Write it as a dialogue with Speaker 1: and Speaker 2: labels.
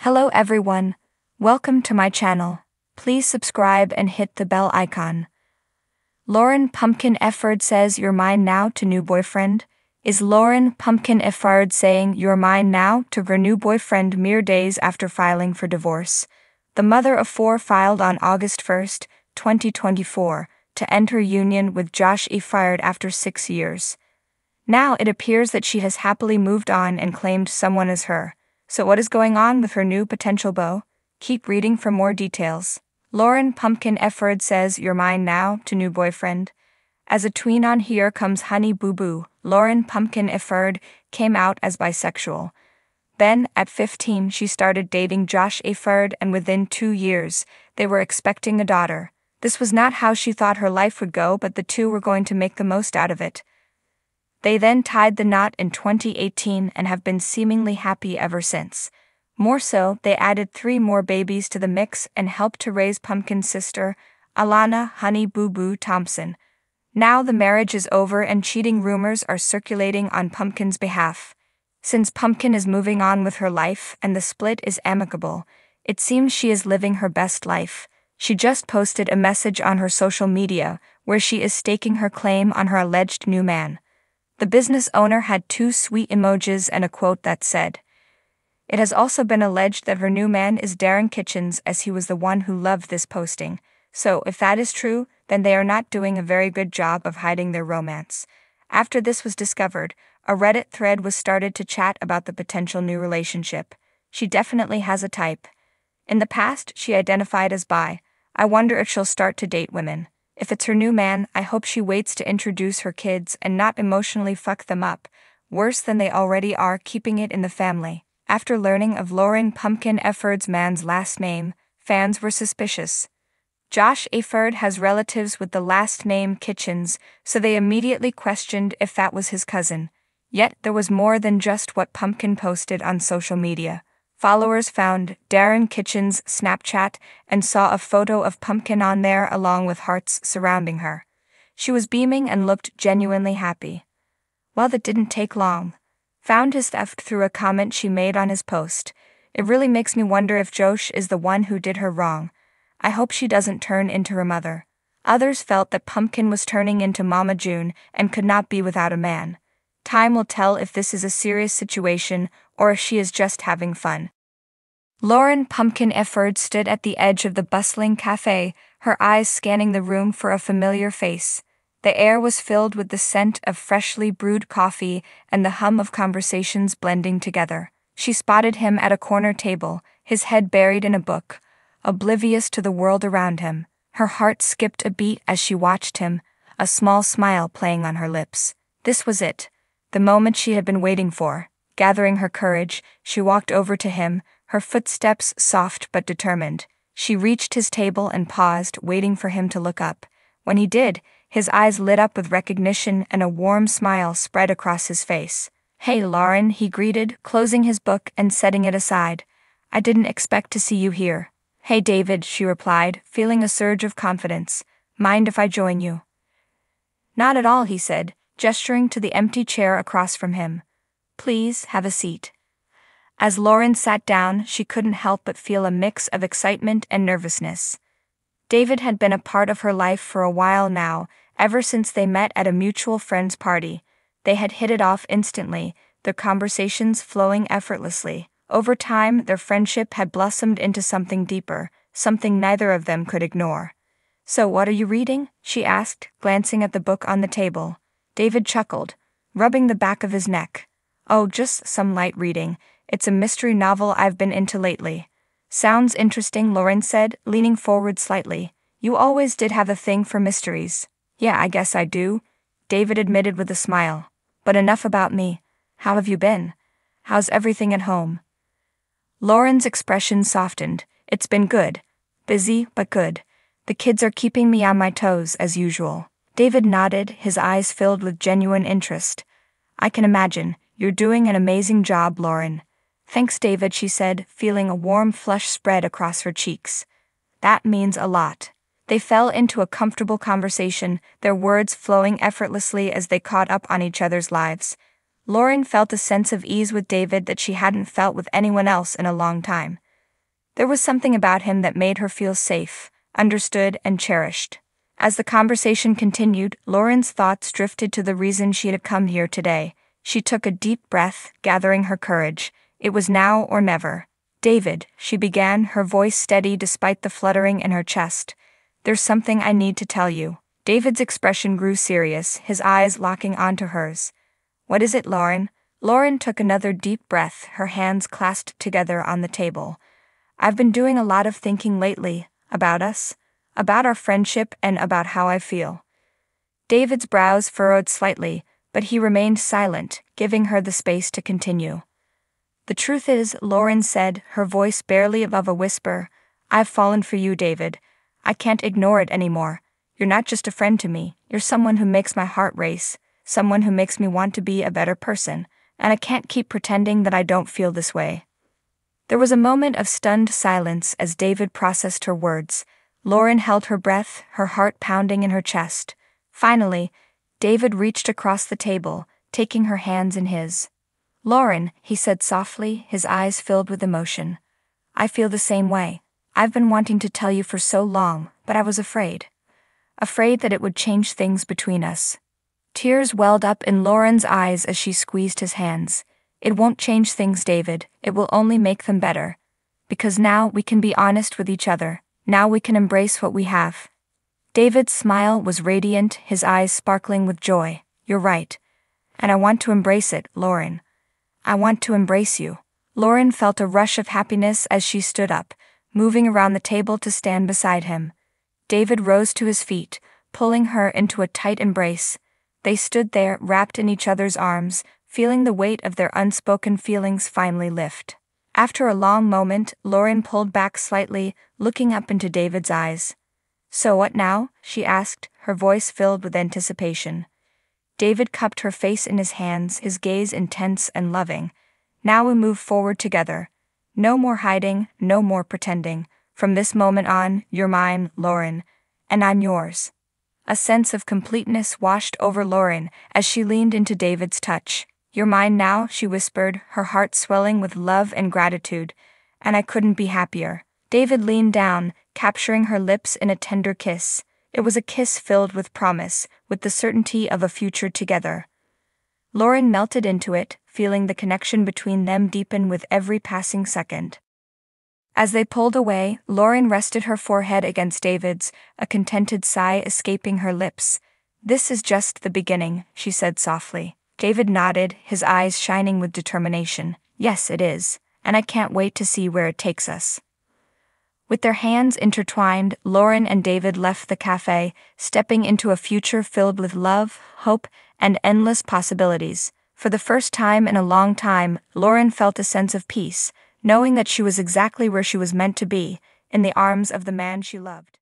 Speaker 1: Hello everyone, welcome to my channel. Please subscribe and hit the bell icon. Lauren Pumpkin Efford says you're mine now to new boyfriend. Is Lauren Pumpkin Efford saying you're mine now to her new boyfriend mere days after filing for divorce? The mother of four filed on August 1, 2024, to end her union with Josh Efford after 6 years. Now it appears that she has happily moved on and claimed someone as her. So what is going on with her new potential beau? Keep reading for more details. Lauren Pumpkin Efford says you're mine now to new boyfriend. As a tween on Here Comes Honey Boo Boo, Lauren Pumpkin Efford came out as bisexual. Then, at 15, she started dating Josh Efford, and within 2 years, they were expecting a daughter. This was not how she thought her life would go, but the two were going to make the most out of it. They then tied the knot in 2018 and have been seemingly happy ever since. More so, they added 3 more babies to the mix and helped to raise Pumpkin's sister, Alana Honey Boo Boo Thompson. Now the marriage is over and cheating rumors are circulating on Pumpkin's behalf. Since Pumpkin is moving on with her life and the split is amicable, it seems she is living her best life. She just posted a message on her social media where she is staking her claim on her alleged new man. The business owner had 2 sweet emojis and a quote that said, "It has also been alleged that her new man is Darren Kitchens, as he was the one who loved this posting. So, if that is true, then they are not doing a very good job of hiding their romance." After this was discovered, a Reddit thread was started to chat about the potential new relationship. She definitely has a type. In the past, she identified as bi. I wonder if she'll start to date women. If it's her new man, I hope she waits to introduce her kids and not emotionally fuck them up, worse than they already are keeping it in the family. After learning of Lauren Pumpkin Efford's man's last name, fans were suspicious. Josh Efford has relatives with the last name Kitchens, so they immediately questioned if that was his cousin. Yet there was more than just what Pumpkin posted on social media. Followers found Darren Kitchens' Snapchat and saw a photo of Pumpkin on there along with hearts surrounding her. She was beaming and looked genuinely happy. Well, that didn't take long. Found his theft through a comment she made on his post. It really makes me wonder if Josh is the one who did her wrong. I hope she doesn't turn into her mother. Others felt that Pumpkin was turning into Mama June and could not be without a man. Time will tell if this is a serious situation or if she is just having fun. Lauren Pumpkin Efford stood at the edge of the bustling cafe, her eyes scanning the room for a familiar face. The air was filled with the scent of freshly brewed coffee and the hum of conversations blending together. She spotted him at a corner table, his head buried in a book, oblivious to the world around him. Her heart skipped a beat as she watched him, a small smile playing on her lips. This was it, the moment she had been waiting for. Gathering her courage, she walked over to him, her footsteps soft but determined. She reached his table and paused, waiting for him to look up. When he did, his eyes lit up with recognition and a warm smile spread across his face. "Hey, Lauren," he greeted, closing his book and setting it aside. "I didn't expect to see you here." "Hey, David," she replied, feeling a surge of confidence. "Mind if I join you?" "Not at all," he said, gesturing to the empty chair across from him. "Please, have a seat." As Lauren sat down, she couldn't help but feel a mix of excitement and nervousness. David had been a part of her life for a while now, ever since they met at a mutual friend's party. They had hit it off instantly, their conversations flowing effortlessly. Over time, their friendship had blossomed into something deeper, something neither of them could ignore. "So what are you reading?" she asked, glancing at the book on the table. David chuckled, rubbing the back of his neck. "Oh, just some light reading. It's a mystery novel I've been into lately." "Sounds interesting," Lauren said, leaning forward slightly. "You always did have a thing for mysteries." "Yeah, I guess I do," David admitted with a smile. "But enough about me. How have you been? How's everything at home?" Lauren's expression softened. "It's been good. Busy, but good. The kids are keeping me on my toes, as usual." David nodded, his eyes filled with genuine interest. "I can imagine. You're doing an amazing job, Lauren." "Thanks, David," she said, feeling a warm flush spread across her cheeks. "That means a lot." They fell into a comfortable conversation, their words flowing effortlessly as they caught up on each other's lives. Lauren felt a sense of ease with David that she hadn't felt with anyone else in a long time. There was something about him that made her feel safe, understood, and cherished. As the conversation continued, Lauren's thoughts drifted to the reason she had come here today. She took a deep breath, gathering her courage. It was now or never. "David," she began, her voice steady despite the fluttering in her chest. "There's something I need to tell you." David's expression grew serious, his eyes locking onto hers. "What is it, Lauren?" Lauren took another deep breath, her hands clasped together on the table. "I've been doing a lot of thinking lately, about us, about our friendship, and about how I feel." David's brows furrowed slightly, but he remained silent, giving her the space to continue. "The truth is," Lauren said, her voice barely above a whisper, "I've fallen for you, David. I can't ignore it anymore. You're not just a friend to me, you're someone who makes my heart race, someone who makes me want to be a better person, and I can't keep pretending that I don't feel this way." There was a moment of stunned silence as David processed her words. Lauren held her breath, her heart pounding in her chest. Finally, David reached across the table, taking her hands in his. "Lauren," he said softly, his eyes filled with emotion. "I feel the same way. I've been wanting to tell you for so long, but I was afraid. Afraid that it would change things between us." Tears welled up in Lauren's eyes as she squeezed his hands. "It won't change things, David, it will only make them better. Because now we can be honest with each other, now we can embrace what we have." David's smile was radiant, his eyes sparkling with joy. "You're right. And I want to embrace it, Lauren. I want to embrace you." Lauren felt a rush of happiness as she stood up, moving around the table to stand beside him. David rose to his feet, pulling her into a tight embrace. They stood there, wrapped in each other's arms, feeling the weight of their unspoken feelings finally lift. After a long moment, Lauren pulled back slightly, looking up into David's eyes. "So what now?" she asked, her voice filled with anticipation. David cupped her face in his hands, his gaze intense and loving. "Now we move forward together. No more hiding, no more pretending. From this moment on, you're mine, Lauren, and I'm yours." A sense of completeness washed over Lauren as she leaned into David's touch. "You're mine now," she whispered, her heart swelling with love and gratitude, "and I couldn't be happier." David leaned down, capturing her lips in a tender kiss. It was a kiss filled with promise, with the certainty of a future together. Lauren melted into it, feeling the connection between them deepen with every passing second. As they pulled away, Lauren rested her forehead against David's, a contented sigh escaping her lips. "This is just the beginning," she said softly. David nodded, his eyes shining with determination. "Yes, it is, and I can't wait to see where it takes us." With their hands intertwined, Lauren and David left the cafe, stepping into a future filled with love, hope, and endless possibilities. For the first time in a long time, Lauren felt a sense of peace, knowing that she was exactly where she was meant to be, in the arms of the man she loved.